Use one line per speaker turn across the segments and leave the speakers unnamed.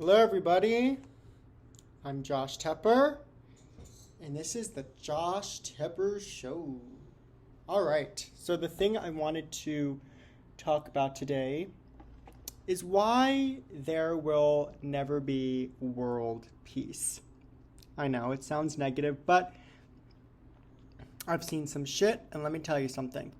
Hello everybody, I'm Josh Tepper, and this is the Josh Tepper Show. Alright, so the thing I wanted to talk about today is why there will never be world peace. I know, it sounds negative, but I've seen some shit, and let me tell you something.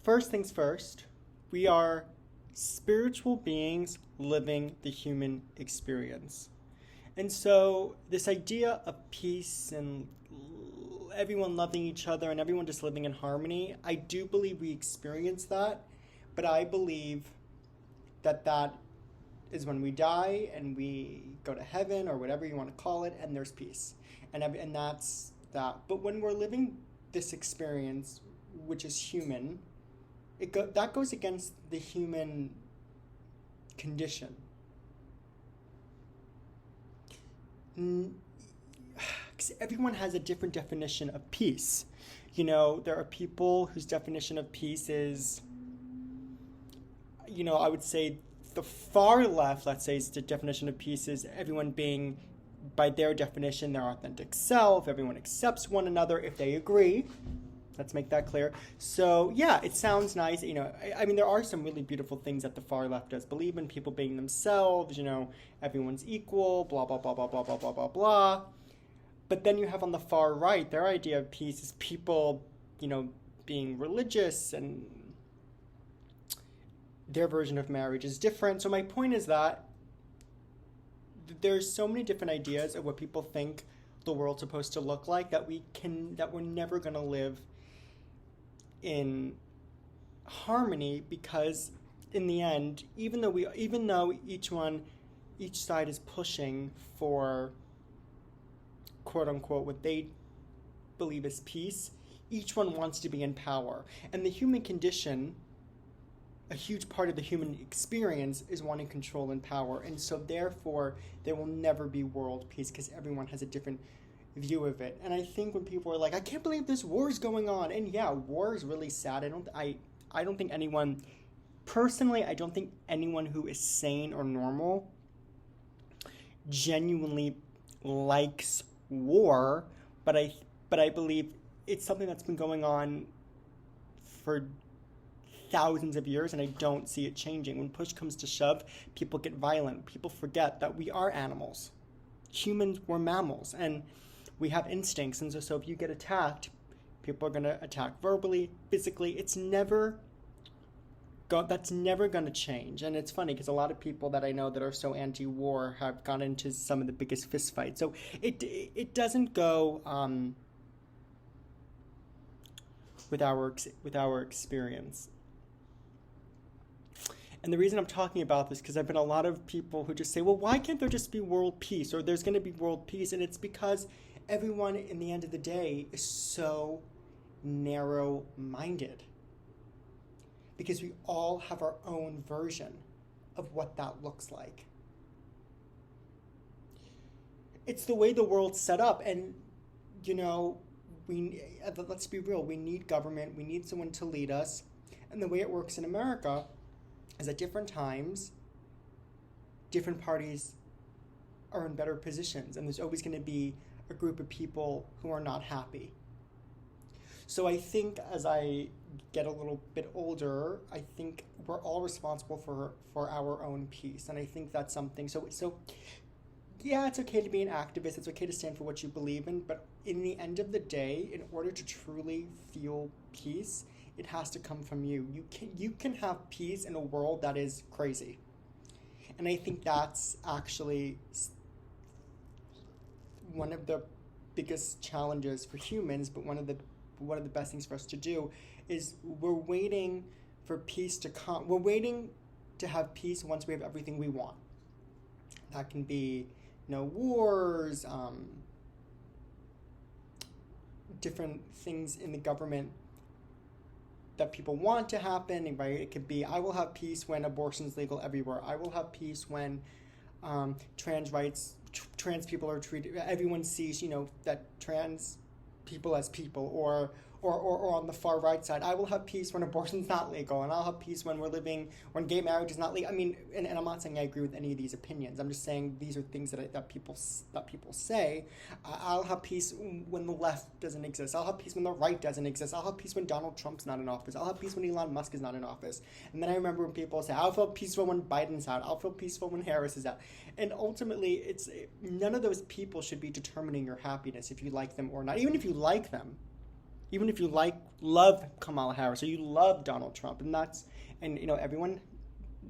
First things first, we are spiritual beings living the human experience. And so this idea of peace and everyone loving each other and everyone just living in harmony, I do believe we experience that, but I believe that is when we die and we go to heaven or whatever you want to call it, and there's peace. And that's that. But when we're living this experience, which is human, that goes against the human condition. Because everyone has a different definition of peace. You know, there are people whose definition of peace is, I would say the far left, let's say, is the definition of peace is everyone being, by their definition, their authentic self. Everyone accepts one another if they agree. Let's make that clear. So, yeah, it sounds nice. I mean, there are some really beautiful things that the far left does believe in, people being themselves, everyone's equal, blah, blah, blah, blah, blah, blah, blah, blah, blah. But then you have on the far right, their idea of peace is people, being religious, and their version of marriage is different. So my point is that there's so many different ideas of what people think the world's supposed to look like that we're never going to live in harmony, because in the end, even though each side is pushing for quote unquote what they believe is peace, each one wants to be in power. And the human condition, a huge part of the human experience, is wanting control and power. And so therefore there will never be world peace, because everyone has a different view of it. And I think when people are like, I can't believe this war is going on, and yeah, war is really sad. I don't think anyone, personally, I don't think anyone who is sane or normal genuinely likes war, but I believe it's something that's been going on for thousands of years, and I don't see it changing. When push comes to shove, people get violent. People forget that we are animals. Humans were mammals, and we have instincts, and so if you get attacked, people are going to attack verbally, physically. That's never going to change. And it's funny because a lot of people that I know that are so anti-war have gone into some of the biggest fistfights. So it doesn't go with our experience. And the reason I'm talking about this, because I've been a lot of people who just say, well, why can't there just be world peace, or there's going to be world peace? And it's because everyone, in the end of the day, is so narrow-minded. Because we all have our own version of what that looks like. It's the way the world's set up. And, let's be real, we need government, we need someone to lead us. And the way it works in America is at different times, different parties are in better positions, and there's always going to be a group of people who are not happy. So I think as I get a little bit older, I think we're all responsible for our own peace, and I think that's something. So yeah, it's okay to be an activist, it's okay to stand for what you believe in, but in the end of the day, in order to truly feel peace, it has to come from you. You can have peace in a world that is crazy. And I think that's actually one of the biggest challenges for humans, but one of the best things for us to do is we're waiting for peace to come. We're waiting to have peace once we have everything we want. That can be wars, different things in the government that people want to happen, right? It could be, I will have peace when abortion is legal everywhere. I will have peace when trans people are treated, everyone sees, that trans people as people, or on the far right side. I will have peace when abortion's not legal, and I'll have peace when when gay marriage is not legal. I mean, and I'm not saying I agree with any of these opinions. I'm just saying these are things that people say. I'll have peace when the left doesn't exist. I'll have peace when the right doesn't exist. I'll have peace when Donald Trump's not in office. I'll have peace when Elon Musk is not in office. And then I remember when people say, I'll feel peaceful when Biden's out. I'll feel peaceful when Harris is out. And ultimately, none of those people should be determining your happiness if you like them or not. Even if you like them. Even if you love Kamala Harris or you love Donald Trump, and everyone,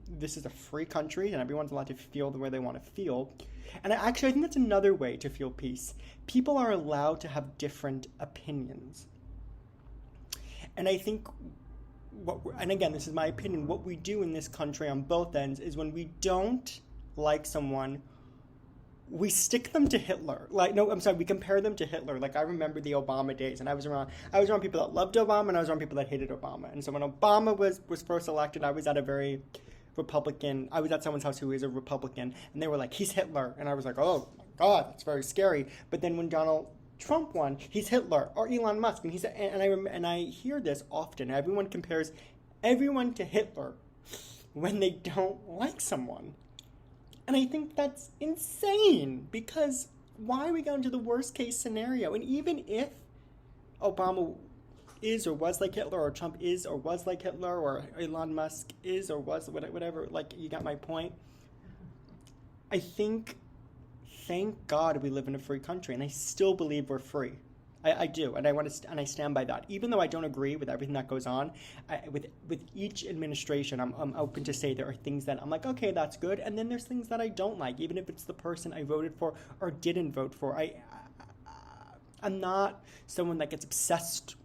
this is a free country and everyone's allowed to feel the way they want to feel. And I think that's another way to feel peace. People are allowed to have different opinions. And I think, and again, this is my opinion, what we do in this country on both ends is when we don't like someone, we stick them to Hitler. We compare them to Hitler. Like, I remember the Obama days, and I was around people that loved Obama, and I was around people that hated Obama. And so when Obama was first elected, I was at someone's house who is a Republican, and they were like, he's Hitler. And I was like, oh my God, that's very scary. But then when Donald Trump won, he's Hitler, or Elon Musk, and I hear this often. Everyone compares everyone to Hitler when they don't like someone. And I think that's insane, because why are we going to the worst case scenario? And even if Obama is or was like Hitler, or Trump is or was like Hitler, or Elon Musk is or was whatever, like, you got my point. I think, thank God we live in a free country, and I still believe we're free. I do, and I stand by that. Even though I don't agree with everything that goes on, with each administration, I'm open to say there are things that I'm like, okay, that's good, and then there's things that I don't like, even if it's the person I voted for or didn't vote for. I'm not someone that gets obsessed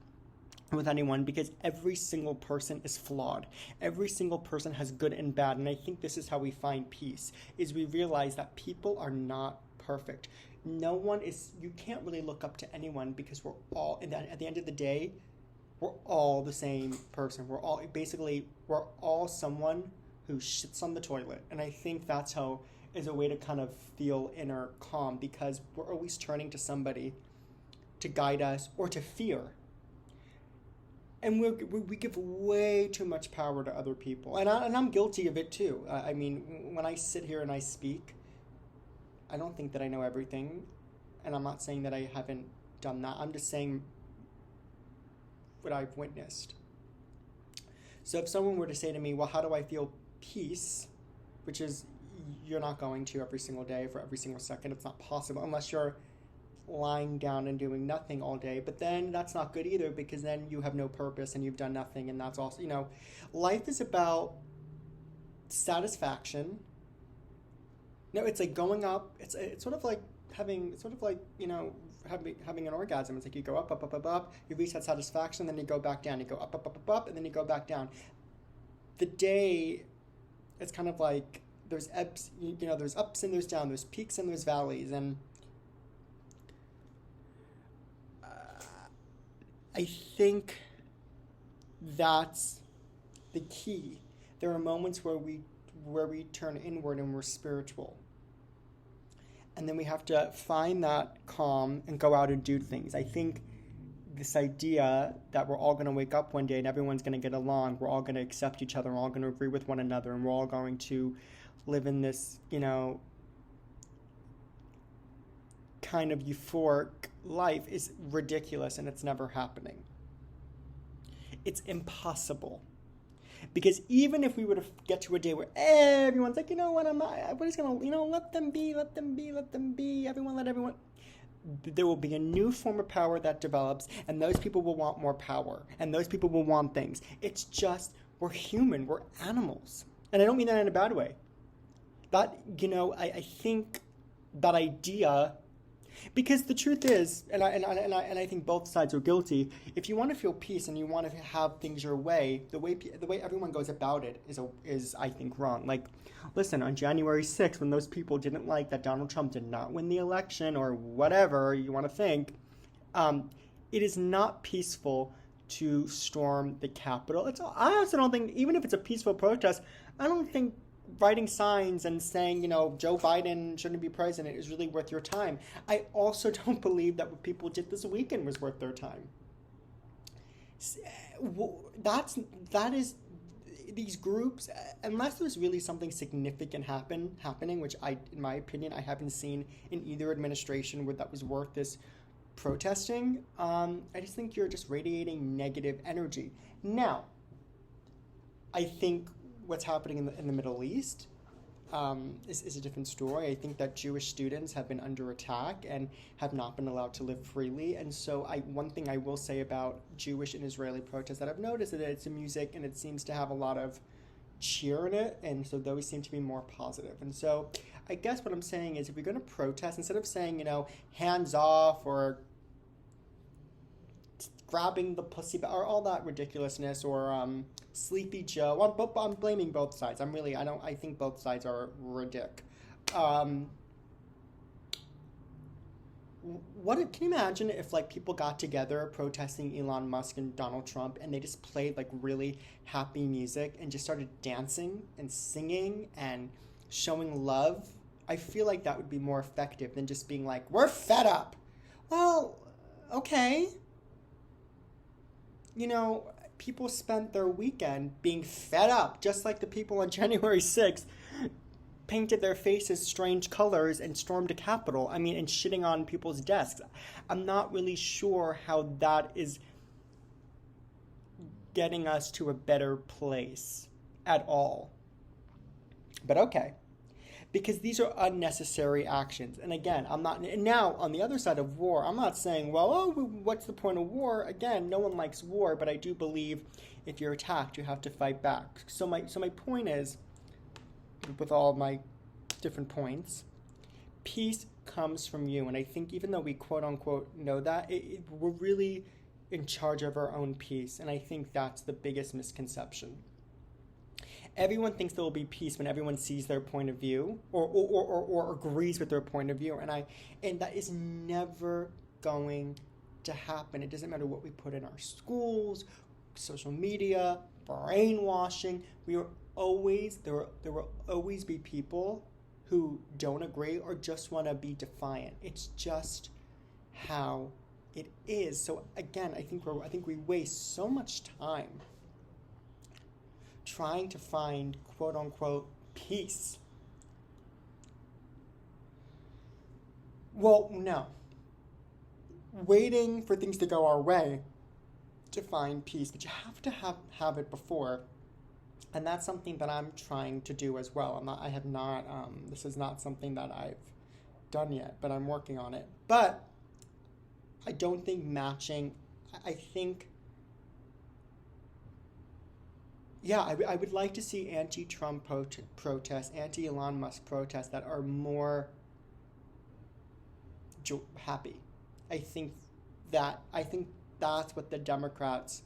with anyone, because every single person is flawed. Every single person has good and bad, and I think this is how we find peace, is we realize that people are not perfect. You can't really look up to anyone, because we're all, at the end of the day, we're all the same person. We're all someone who shits on the toilet. And I think that's how is a way to kind of feel inner calm, because we're always turning to somebody to guide us or to fear. And we give way too much power to other people. And I'm guilty of it too. I mean, when I sit here and I speak, I don't think that I know everything, and I'm not saying that I haven't done that. I'm just saying what I've witnessed. So if someone were to say to me, well, how do I feel peace, which is, you're not going to every single day for every single second. It's not possible unless you're lying down and doing nothing all day. But then that's not good either, because then you have no purpose and you've done nothing, and that's also, life is about satisfaction. No, it's like going up. It's sort of like having an orgasm. It's like you go up, up, up, up, up. You reach that satisfaction, then you go back down. You go up, up, up, up, up, and then you go back down. The day, it's kind of like there's ebbs. There's ups and there's downs. There's peaks and there's valleys, and I think that's the key. There are moments where we turn inward and we're spiritual. And then we have to find that calm and go out and do things. I think this idea that we're all going to wake up one day and everyone's going to get along, we're all going to accept each other, we're all going to agree with one another, and we're all going to live in this, kind of euphoric life is ridiculous, and it's never happening. It's impossible. Because even if we were to get to a day where everyone's like, everybody's going to, let them be, everyone let everyone. There will be a new form of power that develops, and those people will want more power, and those people will want things. It's just, we're human, we're animals. And I don't mean that in a bad way. That, I think that idea, because the truth is, and I think both sides are guilty, if you want to feel peace and you want to have things your way, the way everyone goes about it is I think wrong. Like, listen, on January 6th, when those people didn't like that Donald Trump did not win the election, or whatever you want to think, it is not peaceful to storm the Capitol. I also don't think, even if it's a peaceful protest, I don't think writing signs and saying, Joe Biden shouldn't be president is really worth your time. I also don't believe that what people did this weekend was worth their time. That is these groups, unless there's really something significant happening, which in my opinion, I haven't seen in either administration where that was worth this protesting. I just think you're just radiating negative energy. Now, I think what's happening in the Middle East is a different story. I think that Jewish students have been under attack and have not been allowed to live freely. And so one thing I will say about Jewish and Israeli protests that I've noticed is that it's a music and it seems to have a lot of cheer in it. And so those seem to be more positive. And so I guess what I'm saying is if you're going to protest, instead of saying, hands off or grabbing the pussy or all that ridiculousness or Sleepy Joe. I'm blaming both sides. I think both sides are ridiculous. Can you imagine if people got together protesting Elon Musk and Donald Trump and they just played really happy music and just started dancing and singing and showing love? I feel like that would be more effective than just being like, we're fed up. Well, okay. People spent their weekend being fed up, just like the people on January 6th painted their faces strange colors and stormed a Capitol. And shitting on people's desks. I'm not really sure how that is getting us to a better place at all. But okay. Because these are unnecessary actions. And again, now on the other side of war, I'm not saying, what's the point of war? Again, no one likes war, but I do believe if you're attacked, you have to fight back. So my point is, with all my different points, peace comes from you. And I think even though we quote unquote know that, we're really in charge of our own peace. And I think that's the biggest misconception. Everyone thinks there will be peace when everyone sees their point of view or agrees with their point of view. And that is never going to happen. It doesn't matter what we put in our schools, social media, brainwashing. There will always be people who don't agree or just want to be defiant. It's just how it is. So again, I think we waste so much time trying to find quote-unquote peace. Well, no. Waiting for things to go our way to find peace, but you have to have it before. And that's something that I'm trying to do as well. This is not something that I've done yet, but I'm working on it. But I don't think matching, I think, I would like to see anti-Trump protests, anti-Elon Musk protests that are more happy. I think that's what the Democrats,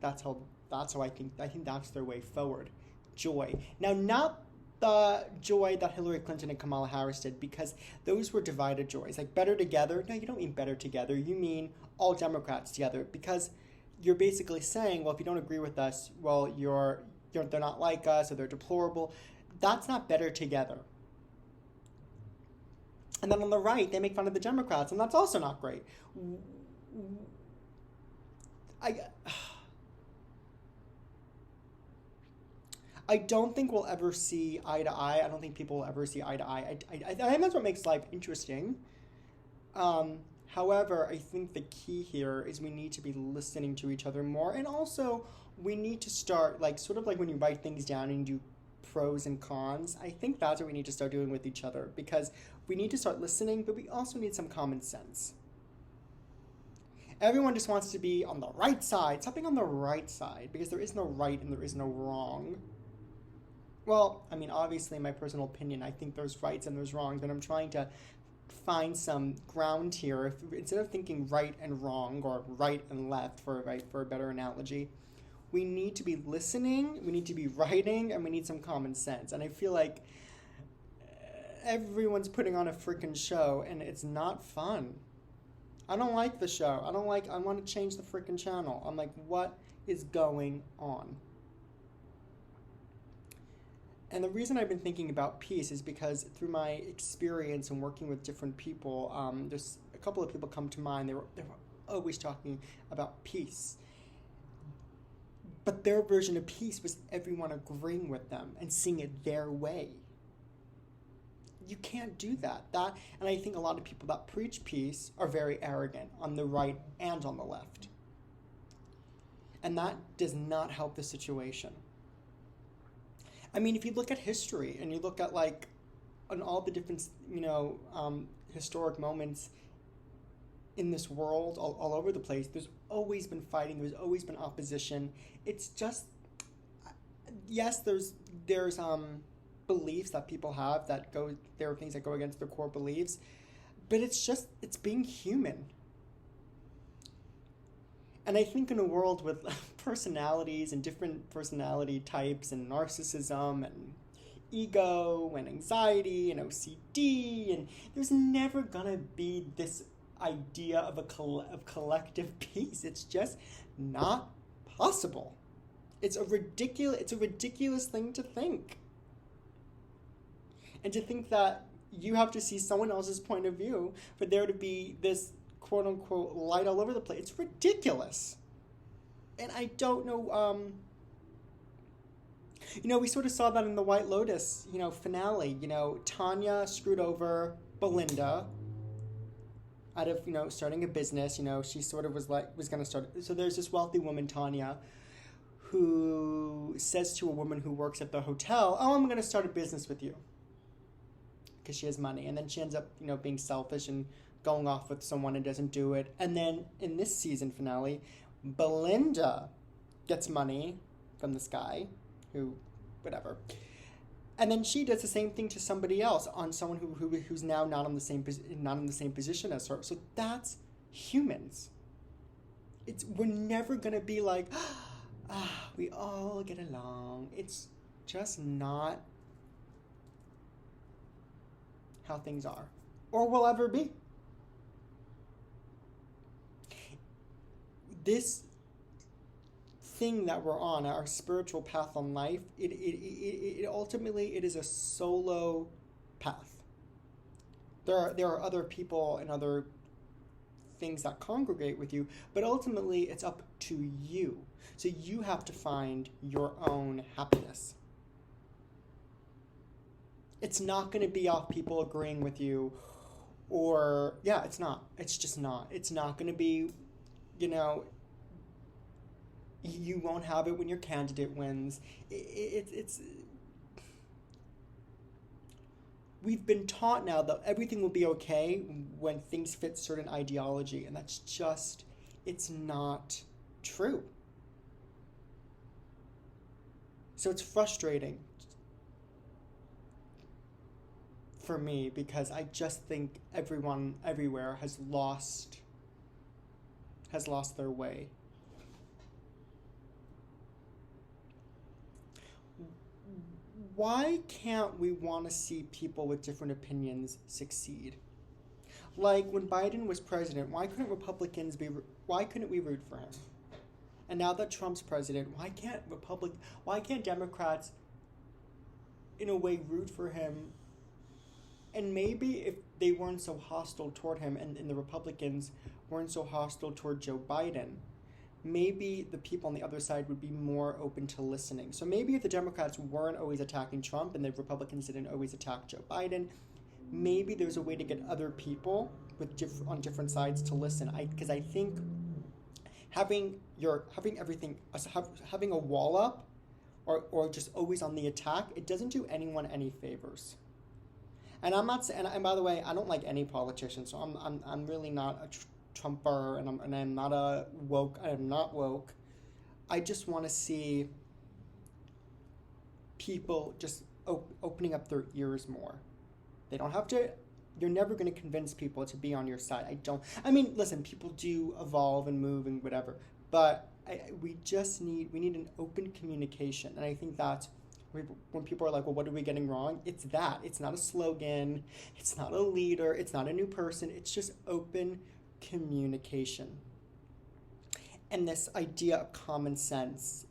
that's how I think that's their way forward. Joy. Now, not the joy that Hillary Clinton and Kamala Harris did, because those were divided joys. Like better together. No, you don't mean better together. You mean all Democrats together, because you're basically saying, well, if you don't agree with us, well, they're not like us or they're deplorable. That's not better together. And then on the right, they make fun of the Democrats, and that's also not great. I don't think we'll ever see eye to eye. I don't think people will ever see eye to eye. I think that's what makes life interesting. However, I think the key here is we need to be listening to each other more. And also, we need to start, sort of like when you write things down and you do pros and cons, I think that's what we need to start doing with each other. Because we need to start listening, but we also need some common sense. Everyone just wants to be on the right side. Stop being on the right side, because there is no right and there is no wrong. Well, obviously, in my personal opinion, I think there's rights and there's wrongs, but I'm trying to find some ground here. Instead of thinking right and wrong or right and left for a better analogy, we need to be listening, we need to be writing, and we need some common sense. And I feel like everyone's putting on a freaking show, and it's not fun. I don't like the show. I want to change the freaking channel. I'm like, what is going on? And the reason I've been thinking about peace is because through my experience and working with different people, there's a couple of people come to mind. They were always talking about peace. But their version of peace was everyone agreeing with them and seeing it their way. You can't do that. And I think a lot of people that preach peace are very arrogant on the right and on the left. And that does not help the situation. I mean, if you look at history and you look at on all the different, historic moments in this world, all over the place, there's always been fighting, there's always been opposition. It's just, yes, there's beliefs that people have there are things that go against their core beliefs, but it's being human. And I think in a world with personalities and different personality types and narcissism and ego and anxiety and OCD, and there's never gonna be this idea of of collective peace. It's just not possible. It's a ridiculous thing to think. And to think that you have to see someone else's point of view for there to be this quote unquote light all over the place. It's ridiculous. And I don't know, we sort of saw that in the White Lotus, finale. Tanya screwed over Belinda out of, starting a business. She sort of was going to start. So there's this wealthy woman, Tanya, who says to a woman who works at the hotel, "Oh, I'm going to start a business with you," because she has money. And then she ends up, being selfish and going off with someone and doesn't do it. And then in this season finale, Belinda gets money from this guy who, whatever. And then she does the same thing to somebody else, on someone who's now not in the same position as her. So that's humans. We're never gonna be like, we all get along. It's just not how things are, or will ever be. This thing that we're on, our spiritual path on life, it ultimately is a solo path. There are other people and other things that congregate with you, but ultimately it's up to you. So you have to find your own happiness. It's not going to be off people agreeing with you, or it's not. It's just not. It's not going to be, you won't have it when your candidate wins. We've been taught now that everything will be okay when things fit certain ideology, and that's just, it's not true. So it's frustrating for me, because I just think everyone everywhere has lost their way. Why can't we want to see people with different opinions succeed? Like when Biden was president, why couldn't we root for him? And now that Trump's president, why can't Democrats in a way root for him? And maybe if they weren't so hostile toward him, and the Republicans weren't so hostile toward Joe Biden, maybe the people on the other side would be more open to listening. So maybe if the Democrats weren't always attacking Trump and the Republicans didn't always attack Joe Biden, maybe there's a way to get other people on different sides to listen. Because I think having a wall up or just always on the attack, it doesn't do anyone any favors. And I'm not saying, and by the way, I don't like any politician, so I'm really not a Trumper, and I'm not a woke. I am not woke. I just want to see people just opening up their ears more. They don't have to. You're never going to convince people to be on your side. Listen, people do evolve and move and whatever, but we need an open communication, and I think that's when people are like, well, what are we getting wrong? It's that. It's not a slogan. It's not a leader. It's not a new person. It's just open communication. And this idea of common sense.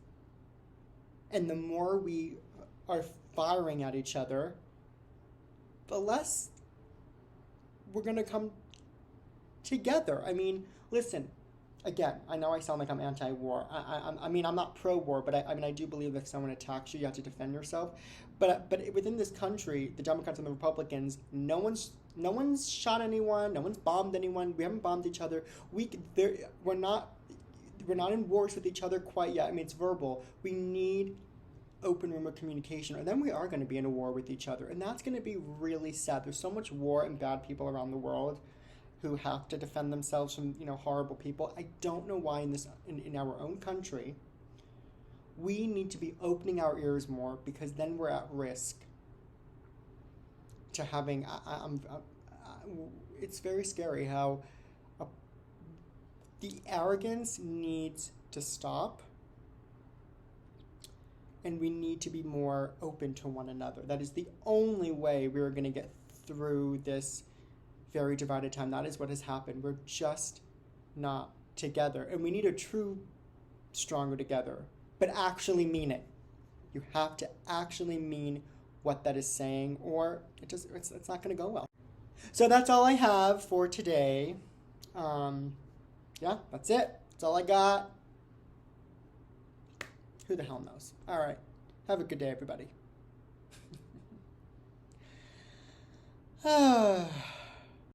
And the more we are firing at each other, the less we're going to come together. Listen, again, I know I sound like I'm anti-war. I mean, I'm not pro-war, but I mean, I do believe if someone attacks you, you have to defend yourself. But within this country, the Democrats and the Republicans, no one's shot anyone, no one's bombed anyone. We haven't bombed each other. We're not in wars with each other quite yet. I mean, it's verbal. We need open room of communication, or then we are going to be in a war with each other, and that's going to be really sad. There's so much war and bad people around the world who have to defend themselves from, horrible people. I don't know why in our own country we need to be opening our ears more, because then we're at risk to having it's very scary how the arrogance needs to stop, and we need to be more open to one another. That is the only way we're going to get through this very divided time. That is what has happened. We're just not together. And we need a true stronger together, but actually mean it. You have to actually mean what that is saying, or it's not going to go well. So that's all I have for today. Yeah, that's it. That's all I got. Who the hell knows? All right. Have a good day, everybody.